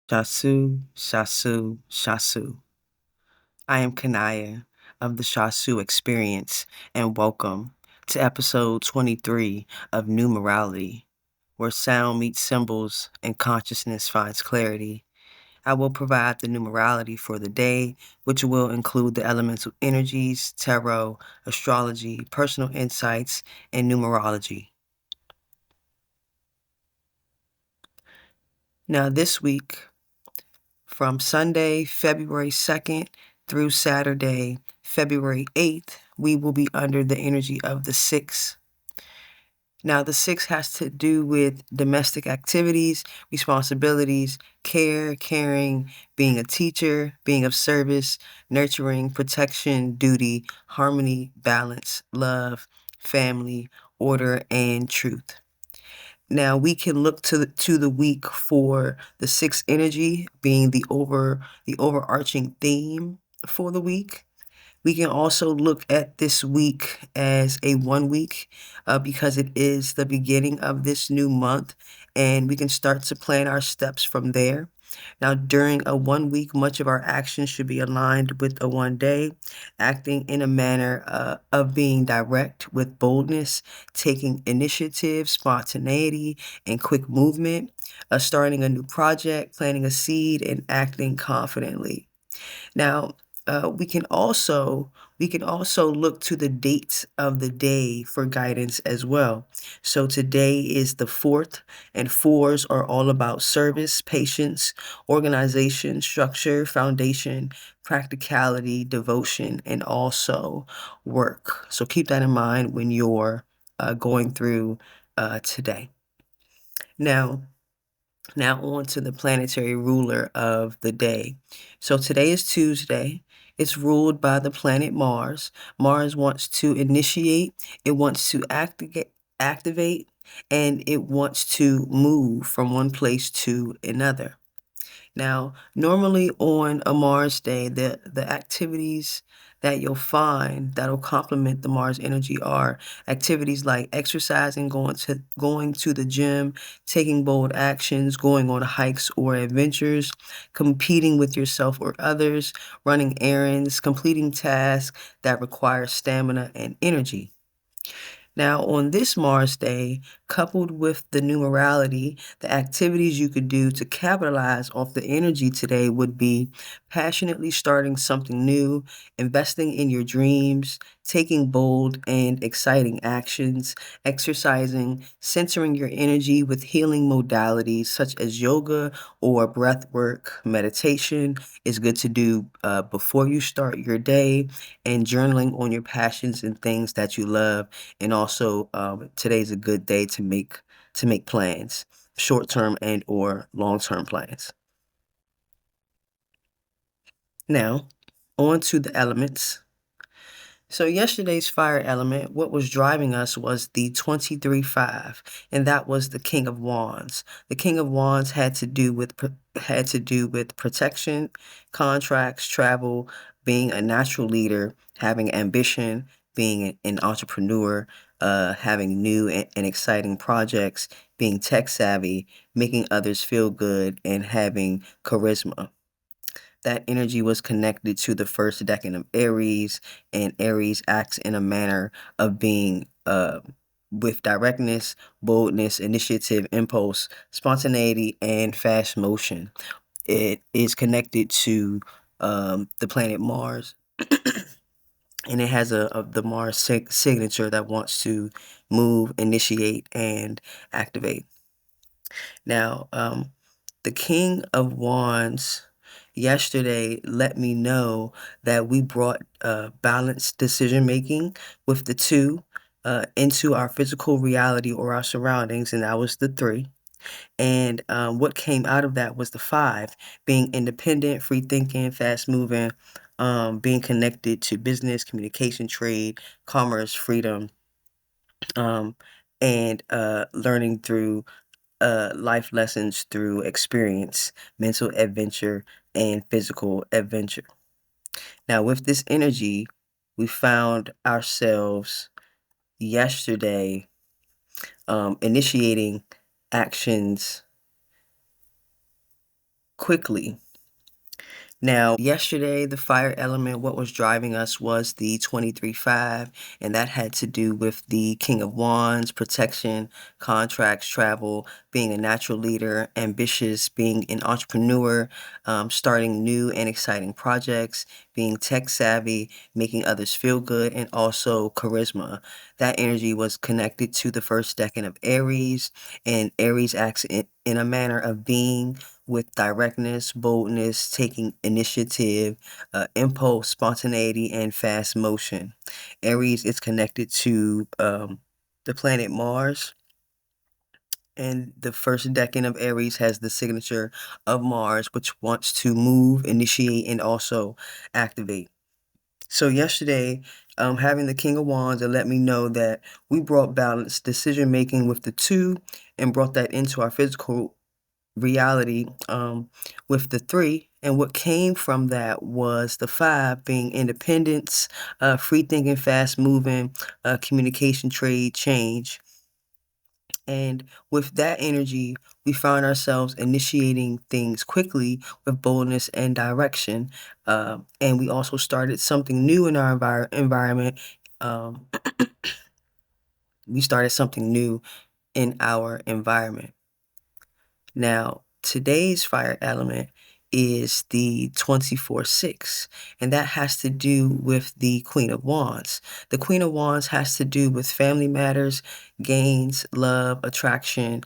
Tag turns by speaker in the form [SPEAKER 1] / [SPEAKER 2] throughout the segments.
[SPEAKER 1] Shasu, Shasu, Shasu. I am Kanaya of the Shasu Experience, and welcome to episode 23 of Numerality, where sound meets symbols and consciousness finds clarity. I will provide the numerality for the day, which will include the elemental energies, tarot, astrology, personal insights, and numerology. Now, this week, from Sunday, February 2nd through Saturday, February 8th, we will be under the energy of the 6. Now, the 6 has to do with domestic activities, responsibilities, care, caring, being a teacher, being of service, nurturing, protection, duty, harmony, balance, love, family, order, and truth. Now we can look to the week for the 6 energy being the overarching theme for the week. We can also look at this week as a 1 week because it is the beginning of this new month, and we can start to plan our steps from there. Now, during a 1 week, much of our actions should be aligned with a 1 day, acting in a manner of being direct with boldness, taking initiative, spontaneity, and quick movement, starting a new project, planting a seed, and acting confidently. Now, we can also look to the dates of the day for guidance as well. So today is the 4th, and 4s are all about service, patience, organization, structure, foundation, practicality, devotion, and also work. So keep that in mind when you're going through today. Now on to the planetary ruler of the day. So today is Tuesday. It's ruled by the planet Mars. Mars wants to initiate, it wants to activate, and it wants to move from one place to another. Now, normally on a Mars day, the activities that you'll find that'll complement the Mars energy are activities like exercising, going to the gym, taking bold actions, going on hikes or adventures, competing with yourself or others, running errands, completing tasks that require stamina and energy. Now, on this Mars day, coupled with the numerality, the activities you could do to capitalize off the energy today would be passionately starting something new, investing in your dreams, taking bold and exciting actions, exercising, centering your energy with healing modalities such as yoga or breath work. Meditation is good to do before you start your day, and journaling on your passions and things that you love. And also, today's a good day to make plans, short-term and or long-term plans. Now, on to the elements. So yesterday's fire element, what was driving us was the 23-5, and that was the King of Wands. The King of Wands had to do with protection, contracts, travel, being a natural leader, having ambition, being an entrepreneur, having new and exciting projects, being tech savvy, making others feel good, and having charisma. That energy was connected to the first decan of Aries, and Aries acts in a manner of being with directness, boldness, initiative, impulse, spontaneity, and fast motion. It is connected to the planet Mars, and it has the Mars signature that wants to move, initiate, and activate. Now, the King of Wands yesterday let me know that we brought balanced decision making with the 2 into our physical reality or our surroundings, and that was the 3. And what came out of that was the 5, being independent, free thinking, fast moving, being connected to business, communication, trade, commerce, freedom, and learning through life lessons through experience, mental adventure, and physical adventure. Now, with this energy, we found ourselves yesterday initiating actions quickly. Now, yesterday, the fire element, what was driving us was the 23-5, and that had to do with the King of Wands, protection, contracts, travel, being a natural leader, ambitious, being an entrepreneur, starting new and exciting projects, being tech savvy, making others feel good, and also charisma. That energy was connected to the first decan of Aries, and Aries acts in a manner of being with directness, boldness, taking initiative, impulse, spontaneity, and fast motion. Aries is connected to the planet Mars, and the first decan of Aries has the signature of Mars, which wants to move, initiate, and also activate. So yesterday, having the King of Wands, it let me know that we brought balanced decision making with the 2 and brought that into our physical reality with the 3, and what came from that was the 5 being independence, free thinking, fast moving, communication, trade, change. And with that energy, we found ourselves initiating things quickly with boldness and direction. And we also started something new in our environment. Um, we started something new in our environment. Now, today's fire element is the 24-6, and that has to do with the Queen of Wands. The Queen of Wands has to do with family matters, gains, love, attraction,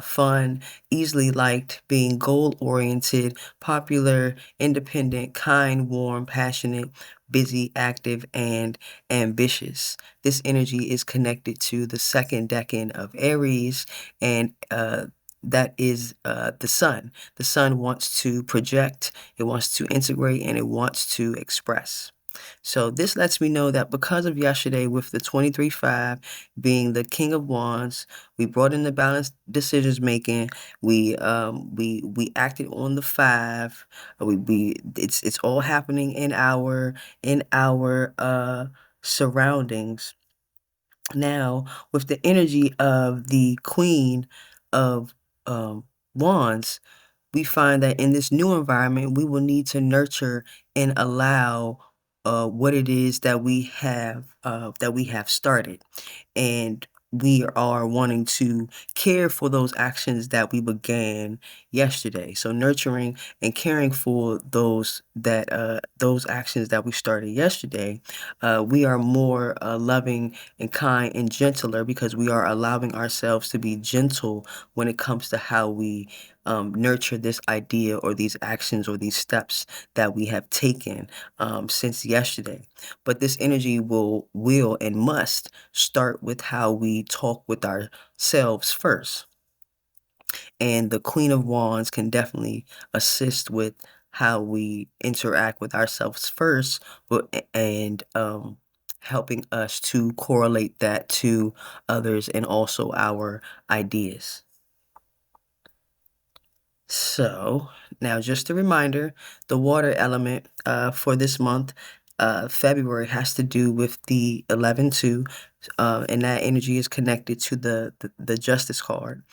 [SPEAKER 1] fun, easily liked, being goal-oriented, popular, independent, kind, warm, passionate, busy, active, and ambitious. This energy is connected to the second decan of Aries, and that is the sun. The sun wants to project, it wants to integrate, and it wants to express. So this lets me know that because of yesterday with the 23-5 being the King of Wands, we brought in the balanced decisions making. We acted on the 5. It's all happening in our surroundings. Now, with the energy of the Queen of Wands, we find that in this new environment, we will need to nurture and allow what it is that we have started, and we are wanting to care for those actions that we began yesterday. So nurturing and caring for those actions that we started yesterday, we are more loving and kind and gentler because we are allowing ourselves to be gentle when it comes to how we nurture this idea or these actions or these steps that we have taken since yesterday. But this energy will and must start with how we talk with ourselves first. And the Queen of Wands can definitely assist with how we interact with ourselves first, and helping us to correlate that to others and also our ideas. So now just a reminder, the water element for this month, February, has to do with the 11-2, and that energy is connected to the Justice card.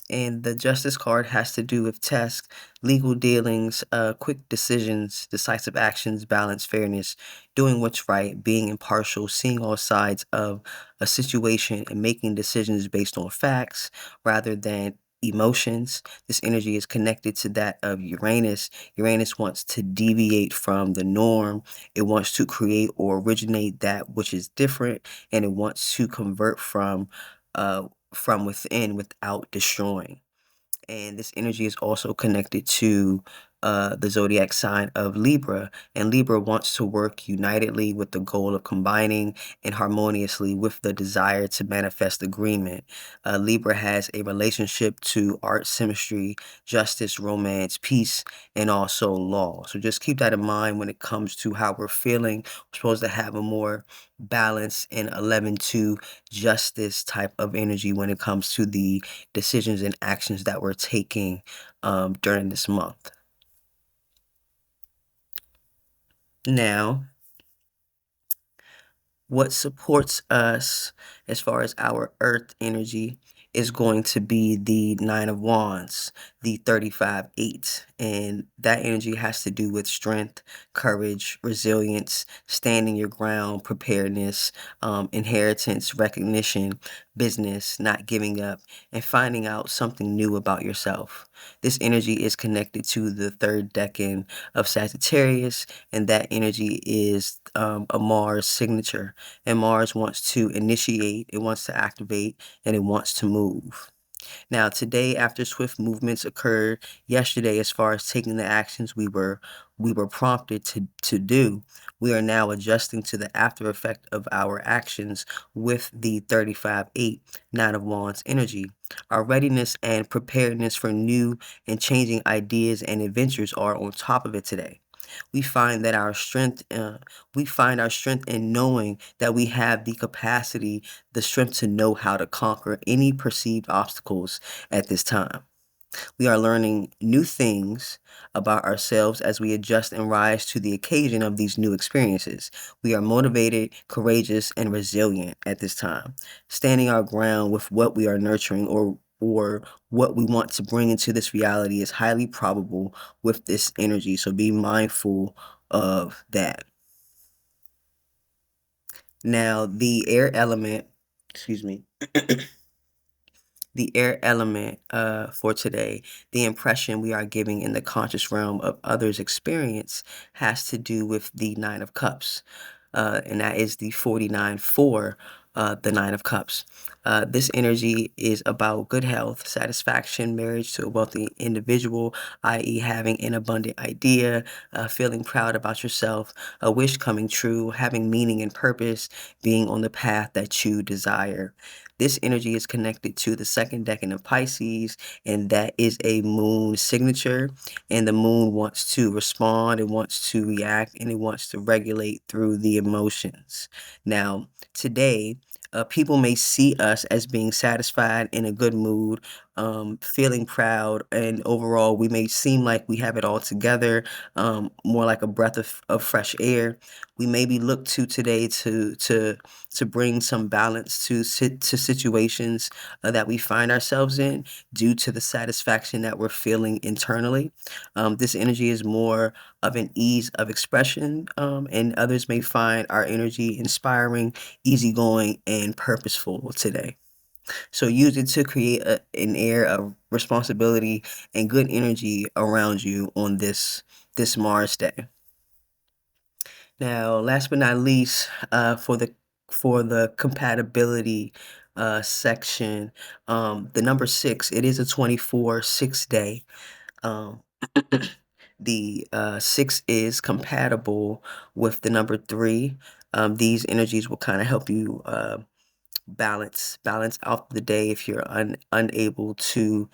[SPEAKER 1] And the Justice card has to do with tasks, legal dealings, quick decisions, decisive actions, balance, fairness, doing what's right, being impartial, seeing all sides of a situation, and making decisions based on facts rather than emotions. This energy is connected to that of Uranus. Uranus wants to deviate from the norm. It wants to create or originate that which is different, and it wants to convert from within without destroying. And this energy is also connected to the zodiac sign of Libra, and Libra wants to work unitedly with the goal of combining and harmoniously with the desire to manifest agreement. Libra has a relationship to art, symmetry, justice, romance, peace, and also law. So just keep that in mind when it comes to how we're feeling. We're supposed to have a more balanced and 11-2 justice type of energy when it comes to the decisions and actions that we're taking during this month. Now, what supports us as far as our earth energy is going to be the 9 of Wands. the 35-8, and that energy has to do with strength, courage, resilience, standing your ground, preparedness, inheritance, recognition, business, not giving up, and finding out something new about yourself. This energy is connected to the third decan of Sagittarius, and that energy is a Mars signature. And Mars wants to initiate, it wants to activate, and it wants to move. Now, today, after swift movements occurred yesterday, as far as taking the actions we were prompted to do, we are now adjusting to the after effect of our actions with the 35-8 Nine of Wands energy. Our readiness and preparedness for new and changing ideas and adventures are on top of it today. We find that we find our strength in knowing that we have the capacity, the strength to know how to conquer any perceived obstacles at this time. We are learning new things about ourselves as we adjust and rise to the occasion of these new experiences. We are motivated, courageous, and resilient at this time, standing our ground with what we are nurturing or what we want to bring into this reality is highly probable with this energy. So be mindful of that. Now, the air element, excuse me. The air element for today, the impression we are giving in the conscious realm of others' experience has to do with the Nine of Cups. And that is the 49 for the Nine of Cups. This energy is about good health, satisfaction, marriage to a wealthy individual, i.e., having an abundant idea, feeling proud about yourself, a wish coming true, having meaning and purpose, being on the path that you desire. This energy is connected to the second decan of Pisces, and that is a moon signature. And the moon wants to respond, it wants to react, and it wants to regulate through the emotions. Now, today, people may see us as being satisfied, in a good mood, feeling proud, and overall, we may seem like we have it all together, more like a breath of fresh air. We may be looked to today to bring some balance to situations that we find ourselves in due to the satisfaction that we're feeling internally. This energy is more of an ease of expression, and others may find our energy inspiring, easygoing, and purposeful today. So use it to create an air of responsibility and good energy around you on this Mars day. Now, last but not least, for the compatibility section, the number 6, it is a 24/6 day. Um, the 6 is compatible with the number 3. These energies will kind of help you balance out the day if you're unable to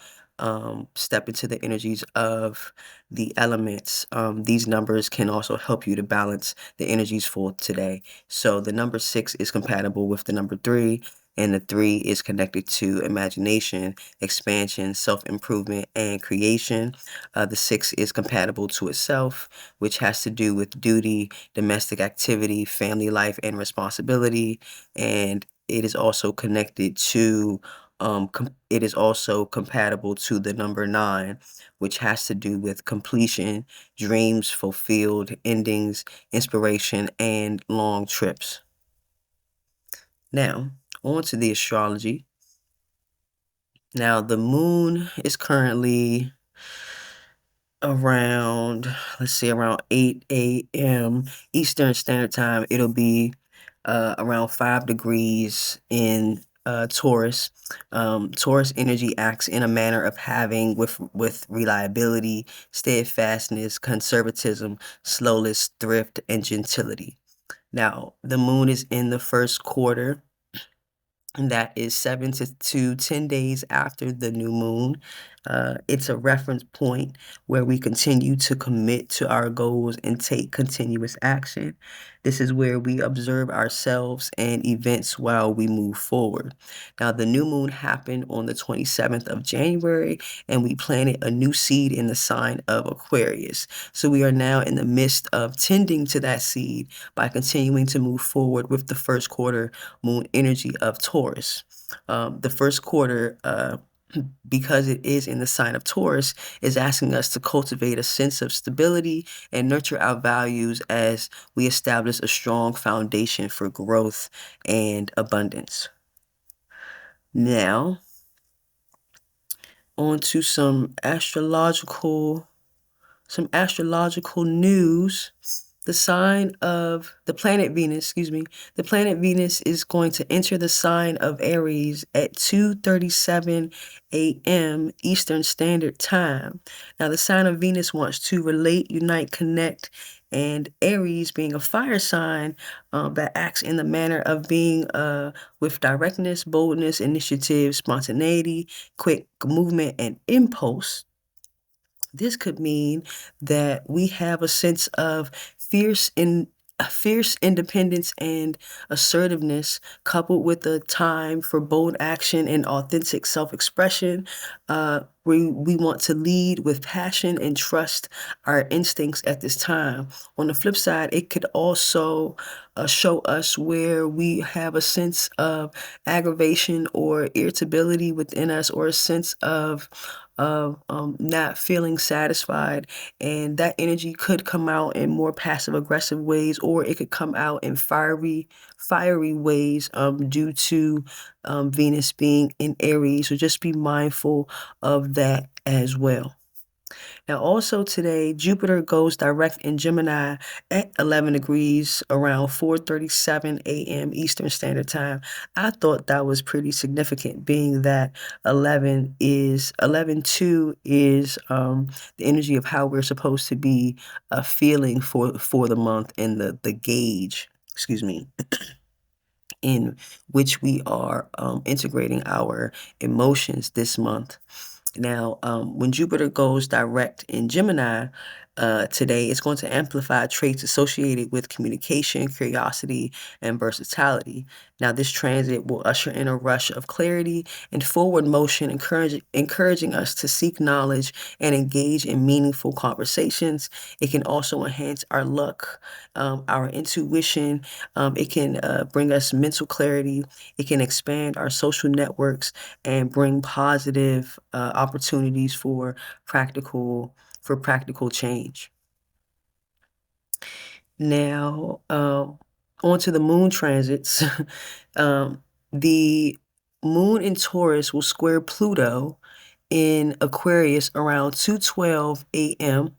[SPEAKER 1] step into the energies of the elements. These numbers can also help you to balance the energies for today. So the number 6 is compatible with the number 3, and the 3 is connected to imagination, expansion, self-improvement, and creation. The 6 is compatible to itself, which has to do with duty, domestic activity, family life, and responsibility. And it is also connected to it is also compatible to the number 9, which has to do with completion, dreams fulfilled, endings, inspiration, and long trips. Now, on to the astrology. Now, the moon is currently around, let's see, around 8 a.m. Eastern Standard Time. It'll be around 5 degrees in Taurus. Taurus energy acts in a manner of having with reliability, steadfastness, conservatism, slowness, thrift, and gentility. Now, the moon is in the first quarter, and that is 7 to 10 days after the new moon. It's a reference point where we continue to commit to our goals and take continuous action. This is where we observe ourselves and events while we move forward. Now, the new moon happened on the 27th of January, and we planted a new seed in the sign of Aquarius. So we are now in the midst of tending to that seed by continuing to move forward with the first quarter moon energy of Taurus. The first quarter because it is in the sign of Taurus, is asking us to cultivate a sense of stability and nurture our values as we establish a strong foundation for growth and abundance. Now, on to some astrological news. The planet Venus, the planet Venus is going to enter the sign of Aries at 2:37 a.m. Eastern Standard Time. Now, the sign of Venus wants to relate, unite, connect, and Aries, being a fire sign that acts in the manner of being with directness, boldness, initiative, spontaneity, quick movement, and impulse. This could mean that we have a sense of fierce independence and assertiveness, coupled with a time for bold action and authentic self-expression. We want to lead with passion and trust our instincts at this time. On the flip side, it could also show us where we have a sense of aggravation or irritability within us, or a sense of not feeling satisfied, and that energy could come out in more passive aggressive ways, or it could come out in fiery ways due to Venus being in Aries. So just be mindful of that as well. Now, also today, Jupiter goes direct in Gemini at 11 degrees around 4:37 a.m. Eastern Standard Time. I thought that was pretty significant, being that 11:2 is the energy of how we're supposed to be feeling for the month, and the gauge, in which we are integrating our emotions this month. Now, when Jupiter goes direct in Gemini today, it's going to amplify traits associated with communication, curiosity, and versatility. Now, this transit will usher in a rush of clarity and forward motion, encouraging us to seek knowledge and engage in meaningful conversations. It can also enhance our luck, our intuition. It can bring us mental clarity. It can expand our social networks and bring positive opportunities for practical change. Now, on to the moon transits. The moon in Taurus will square Pluto in Aquarius around 2:12 a.m.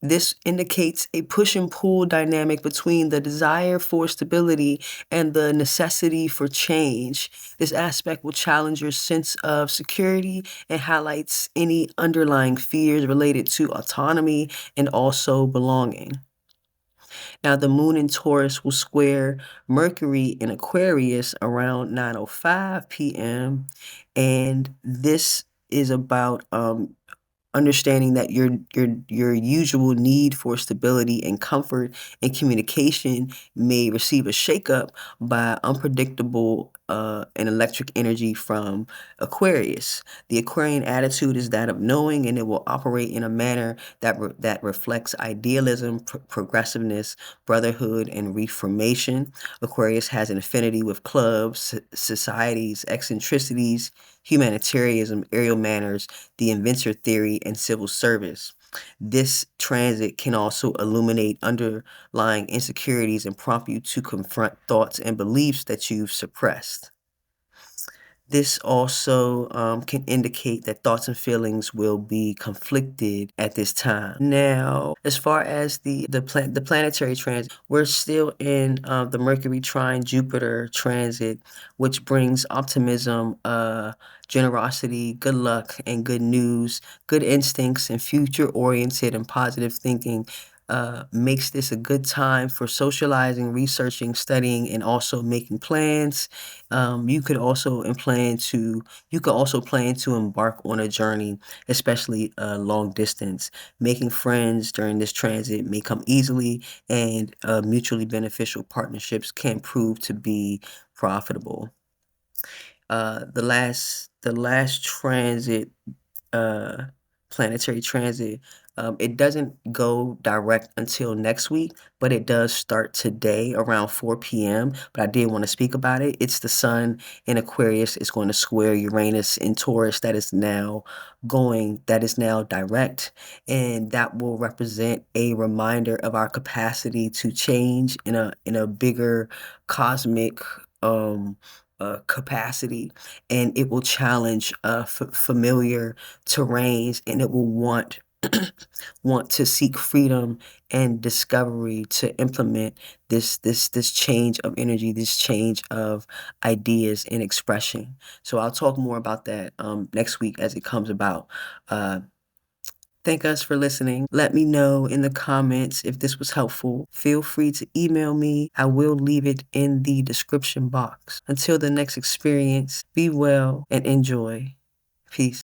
[SPEAKER 1] This indicates a push and pull dynamic between the desire for stability and the necessity for change. This aspect will challenge your sense of security and highlights any underlying fears related to autonomy and also belonging. Now, the moon in Taurus will square Mercury in Aquarius around 9:05 p.m. And this is about understanding that your usual need for stability and comfort and communication may receive a shakeup by unpredictable and electric energy from Aquarius. The Aquarian attitude is that of knowing, and it will operate in a manner that reflects idealism, progressiveness, brotherhood, and reformation. Aquarius has an affinity with clubs, societies, eccentricities, humanitarianism, aerial manners, the inventor theory, and civil service. This transit can also illuminate underlying insecurities and prompt you to confront thoughts and beliefs that you've suppressed. This also can indicate that thoughts and feelings will be conflicted at this time. Now, as far as the planetary transit, we're still in the Mercury trine Jupiter transit, which brings optimism, generosity, good luck, and good news, good instincts, and future-oriented and positive thinking. Makes this a good time for socializing, researching, studying, and also making plans. You could also plan to embark on a journey, especially long distance. Making friends during this transit may come easily, and mutually beneficial partnerships can prove to be profitable. The last transit, planetary transit It doesn't go direct until next week, but it does start today around 4 p.m. But I did want to speak about it. It's the sun in Aquarius is going to square Uranus in Taurus that is now direct, and that will represent a reminder of our capacity to change in a bigger cosmic capacity, and it will challenge familiar terrains, and it will want to seek freedom and discovery to implement this change of energy, this change of ideas and expression. So I'll talk more about that next week as it comes about. Uh, Thank us for listening. Let me know in the comments if this was helpful. Feel free to email me. I will leave it in the description box. Until the next experience, be well and enjoy. Peace.